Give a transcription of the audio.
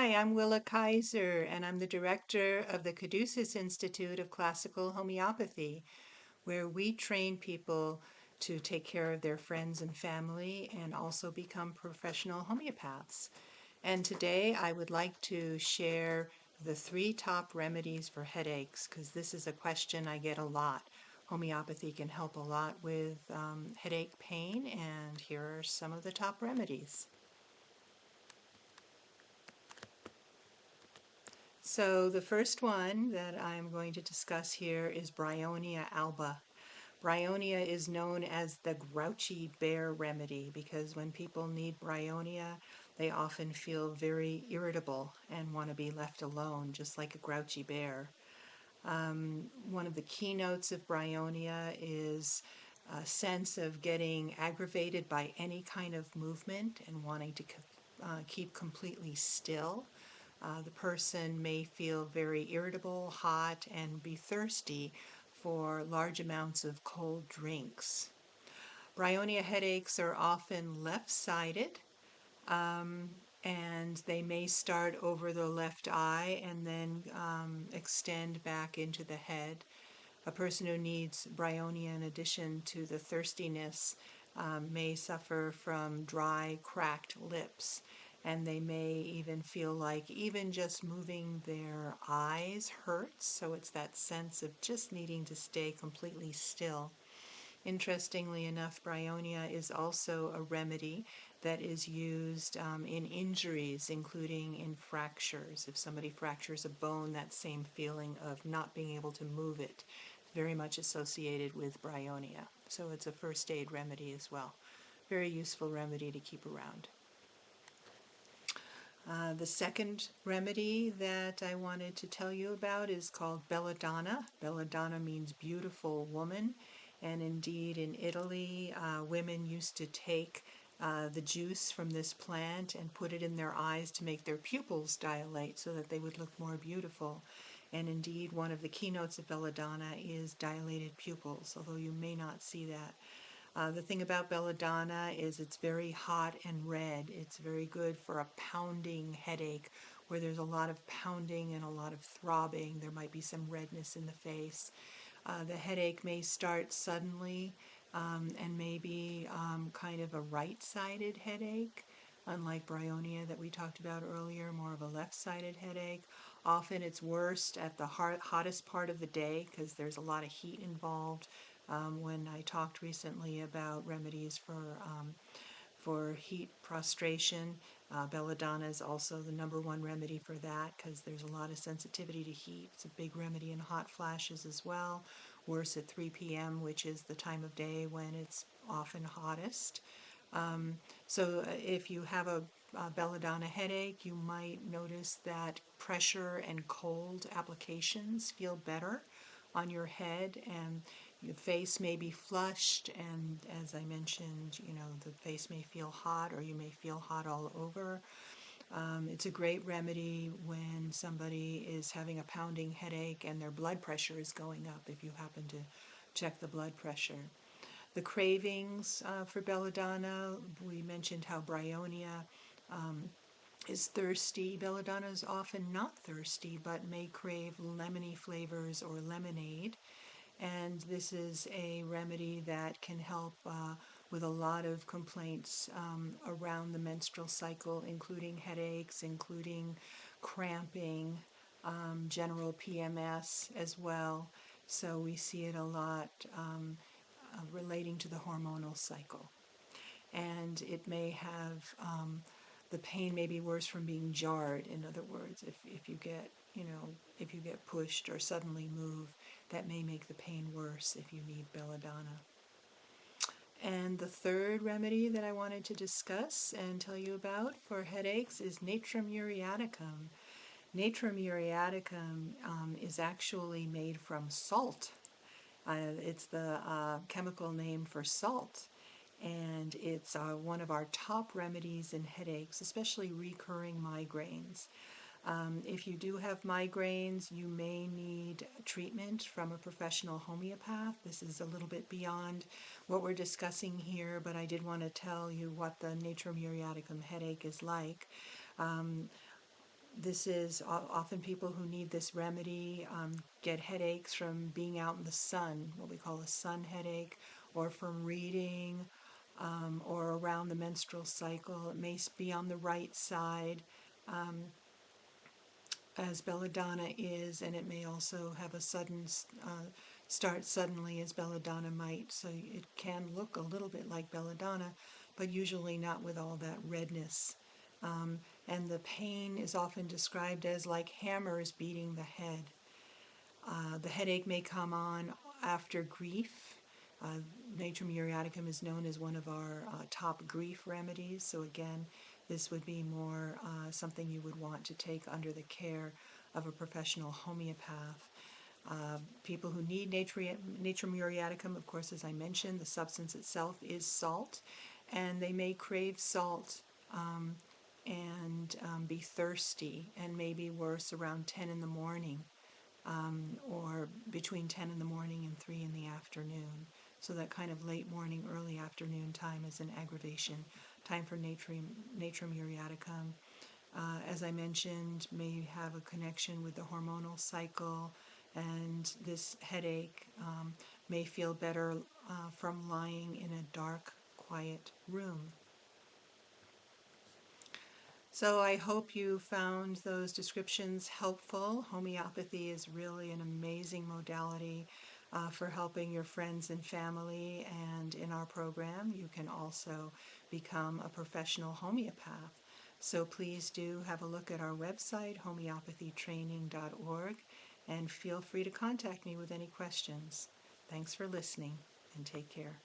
Hi, I'm Willa Kaiser, and I'm the director of the Caduceus Institute of Classical Homeopathy, where we train people to take care of their friends and family and also become professional homeopaths. And today I would like to share the 3 top remedies for headaches, because this is a question I get a lot. Homeopathy can help a lot with headache pain, and here are some of the top remedies. So the first one that I'm going to discuss here is Bryonia alba. Bryonia is known as the grouchy bear remedy because when people need Bryonia, they often feel very irritable and want to be left alone, just like a grouchy bear. One of the keynotes of Bryonia is a sense of getting aggravated by any kind of movement and wanting to keep completely still. The person may feel very irritable, hot, and be thirsty for large amounts of cold drinks. Bryonia headaches are often left-sided, and they may start over the left eye and then extend back into the head. A person who needs Bryonia in addition to the thirstiness may suffer from dry, cracked lips, and they may even feel like even just moving their eyes hurts, so it's that sense of just needing to stay completely still. Interestingly enough, Bryonia is also a remedy that is used in injuries, including in fractures. If somebody fractures a bone, that same feeling of not being able to move it is very much associated with Bryonia. So it's a first aid remedy as well. Very useful remedy to keep around. The second remedy that I wanted to tell you about is called Belladonna. Belladonna means beautiful woman, and indeed in Italy, women used to take the juice from this plant and put it in their eyes to make their pupils dilate so that they would look more beautiful. And indeed, one of the keynotes of Belladonna is dilated pupils, although you may not see that. The thing about Belladonna is it's very hot and red. It's very good for a pounding headache where there's a lot of pounding and a lot of throbbing. There might be some redness in the face. The headache may start suddenly and maybe kind of a right-sided headache, unlike Bryonia that we talked about earlier, more of a left-sided headache. Often it's worst at the hottest part of the day because there's a lot of heat involved. When I talked recently about remedies for heat prostration, Belladonna is also the #1 remedy for that because there's a lot of sensitivity to heat. It's a big remedy in hot flashes as well. Worse at 3 p.m., which is the time of day when it's often hottest. So if you have a Belladonna headache, you might notice that pressure and cold applications feel better on your head, and your face may be flushed, and as I mentioned, the face may feel hot or you may feel hot all over. It's a great remedy when somebody is having a pounding headache and their blood pressure is going up, if you happen to check the blood pressure. The cravings for Belladonna, we mentioned how Bryonia is thirsty. Belladonna is often not thirsty, but may crave lemony flavors or lemonade. And this is a remedy that can help with a lot of complaints around the menstrual cycle, including headaches, including cramping, general PMS as well. So we see it a lot relating to the hormonal cycle. And it may have, the pain may be worse from being jarred. In other words, if you get, if you get pushed or suddenly move, that may make the pain worse if you need Belladonna. And the third remedy that I wanted to discuss and tell you about for headaches is Natrum muriaticum. Natrum muriaticum is actually made from salt. It's the chemical name for salt, and it's one of our top remedies in headaches, especially recurring migraines. If you do have migraines, you may need treatment from a professional homeopath. This is a little bit beyond what we're discussing here, but I did want to tell you what the Natrum muriaticum headache is like. This is often people who need this remedy get headaches from being out in the sun, what we call a sun headache, or from reading, or around the menstrual cycle. It may be on the right side, as belladonna is, and it may also have a sudden start suddenly, as belladonna might. So it can look a little bit like belladonna, but usually not with all that redness. And the pain is often described as like hammers beating the head. The headache may come on after grief. Natrum muriaticum is known as one of our top grief remedies. So again, this would be more something you would want to take under the care of a professional homeopath. People who need Natrum muriaticum, of course, as I mentioned, the substance itself is salt, and they may crave salt and be thirsty, and maybe worse around 10 in the morning, or between 10 in the morning and 3 in the afternoon. So that kind of late morning, early afternoon time is an aggravation time for Natrum muriaticum. As I mentioned, may have a connection with the hormonal cycle, and this headache may feel better from lying in a dark, quiet room. So I hope you found those descriptions helpful. Homeopathy is really an amazing modality for helping your friends and family, and in our program you can also become a professional homeopath. So please do have a look at our website, homeopathytraining.org, and feel free to contact me with any questions. Thanks for listening, and take care.